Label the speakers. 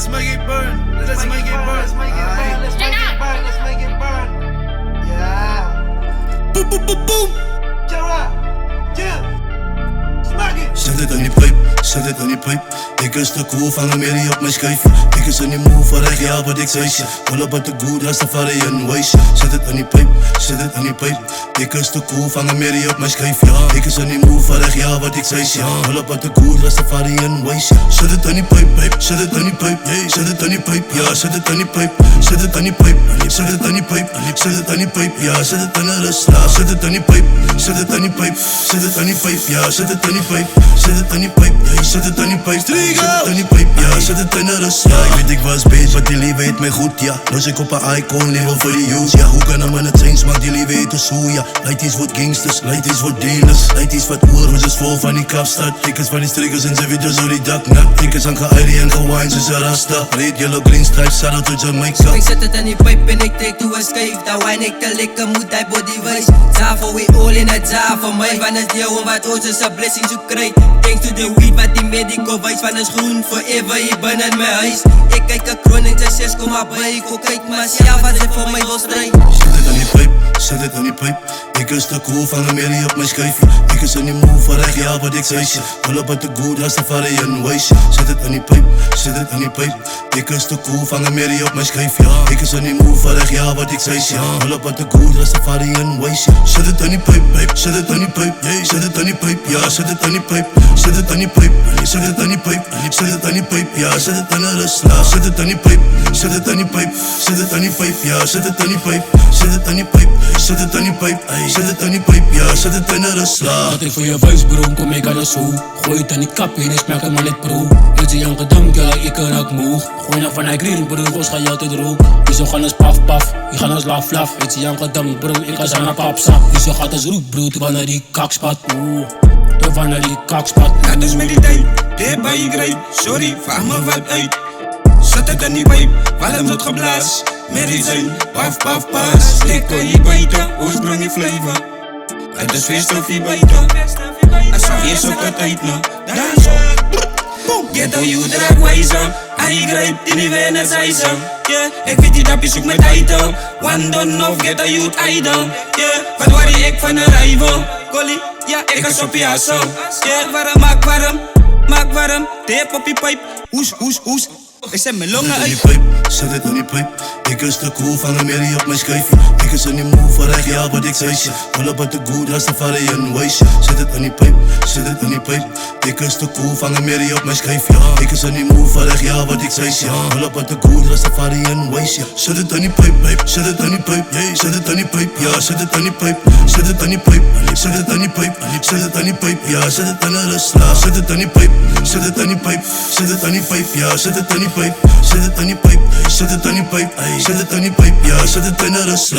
Speaker 1: let's make it burn. Let's make it burn.
Speaker 2: Let's make it burn. Let's make it burn. Let's make it burn. Yeah.
Speaker 1: Boom, boom, boom, boom.
Speaker 2: Jara. Yeah. Smack it.
Speaker 1: Zet het aan die pijp, zet het aan die pijp. Ik is te cool, vang een merrie op mijn schijf. Ik is in die move, van recht, ja wat ik zei. Pull up at the good, Rastafari en Waze. Zet het aan die pijp, zet het aan die pijp. Ik is te cool, vang een merrie op mijn schijf. Ja, ik is in die move, van recht, ja wat ik zei. Pull up at the good, Rastafari en Waze. Zet het aan die pijp, zet het aan die pijp. Zet het aan die pijp, ja, zet het aan die pijp. Zet het aan die pijp, zet het aan die pijp. Zet het aan die pijp, ja, zet het aan de rust. Zet het aan die pijp, zet het aan die pijp. Zet het aan die pijp, ja, zet het aan die pijp. Zet het aan die pijp, zet het aan die pijp. Zet het aan die pijp, ja, zet het aan de rust. Ja, ik weet ik was beet, want die liefde heet mij goed, ja. Los ik op een icon, leven voor die youth, ja. Hoe kan een man het zijn, smaak die liefde heet zo, ja. Light is wat gangsters, light is wat dealers. Light is wat oorloos, vol van die kapstad. Tickets van die strikkers en ze video's door die dak nak. Tickets aan ge-Airi en ge-wine, ze rasta. Red, yellow, green stripes, shout out to Jamaica.
Speaker 3: Ik zet het aan die pijp en ik trek toe een schijf. Dat wijn ik te likken, moet hij body wijs. Zavo, we all in het za van mij. Van het jou wat ons is een blessing zo krijgt. Thanks to the weed wat die medico wijs. Van het groen forever, je bent in mijn huis. Ik kijk een kroon en 6, kom maar bij. Ik ook kijk maar zelf wat ze voor mij wil strijden.
Speaker 1: Zet het aan die pijp, zet het aan die pijp. Ik is te cool, vang een merrie op mijn schijfje. Ik is in die move, van recht, ja wat ik zei. Pull up at the good, Rastafari en Waze. Zet het aan die pijp, zet het aan die pijp. Ik is te cool, vang een merrie op mijn schijfje. Ik is in die move, van recht, ja wat ik zei. Pull up at the good, Rastafari en Waze. Zet het aan die pijp, zet het aan die pijp. Zet het aan die pijp, ja, zet het aan die pijp. Zet het aan die pijp, zet het aan die pijp. Zet het aan die pijp, ja, zet het aan de rust. Zet het aan die pijp, zet het aan die pijp. Zet het aan die pijp, ja, zet het aan die pijp. Zet het aan die pijp, zet het aan die pijp. Zet het aan die pijp, ja, zet het aan de rust.
Speaker 4: Wat ik voor je vuist bro, kom ik aan de zo. Gooi het aan die kap in en smaak het maar net pro. Weet je aan gedam, ja, ik raak moe. Gooi naar van hij green bro, ons ga je altijd rook. Je zo gaan als paf paf, je gaan als laf laf. Weet je aan gedam bro, ik ga zijn naar papsap. Je zo gaat als roep bro, terwijl naar die kakspad. Terwijl naar die kakspad.
Speaker 5: Laat dus met die tijd, dit bij je grijp. Sorry, vraag me wat uit. Zet het aan die pijp, wat hem wordt geblazen. Merrie zijn, paf paf pas. Lekker je bijten, oorsprong je flavor. Het is feest of je bijten. Als je eerst op het tijd nog, dan zo. Get how you draag wijzer. Aan je grijp, die niet wennen zij zo. Ik weet niet dat je zoekt met titel. One don't of get a youth idol. Wat waar je ik van een rival? Collie, ja, ik ga op je zo. Warm, maak warm. Tape op je pijp, hoes, hoes, hoes. Ik zet mijn longen uit.
Speaker 1: Zet het aan die pijp. Ik is te cool, vang een merrie op mijn schijfje. Ik is in die move, van recht, ja wat ik zei. Pull up at the good, Rastafari en Waze. Zet het aan die pijp, zet het aan die pijp. Ik is te cool, vang een merrie op mijn schijfje. Ik is in die move, van recht, ja wat ik zei. Pull up at the good, Rastafari en Waze. Zet het aan die pijp, zet het aan die pijp. Zet het aan die pijp, ja, zet het aan die pijp. Zet het aan die pijp, zet het aan die pijp. Zet het aan die pijp, ja, zet het aan de rust. Zet het aan die pijp, zet het aan die pijp. Zet het aan die pijp, ja, zet het aan die pijp. Zet het aan die pijp, zet het aan die pijp. Zet het aan die pijp, ja, zet het aan de rust.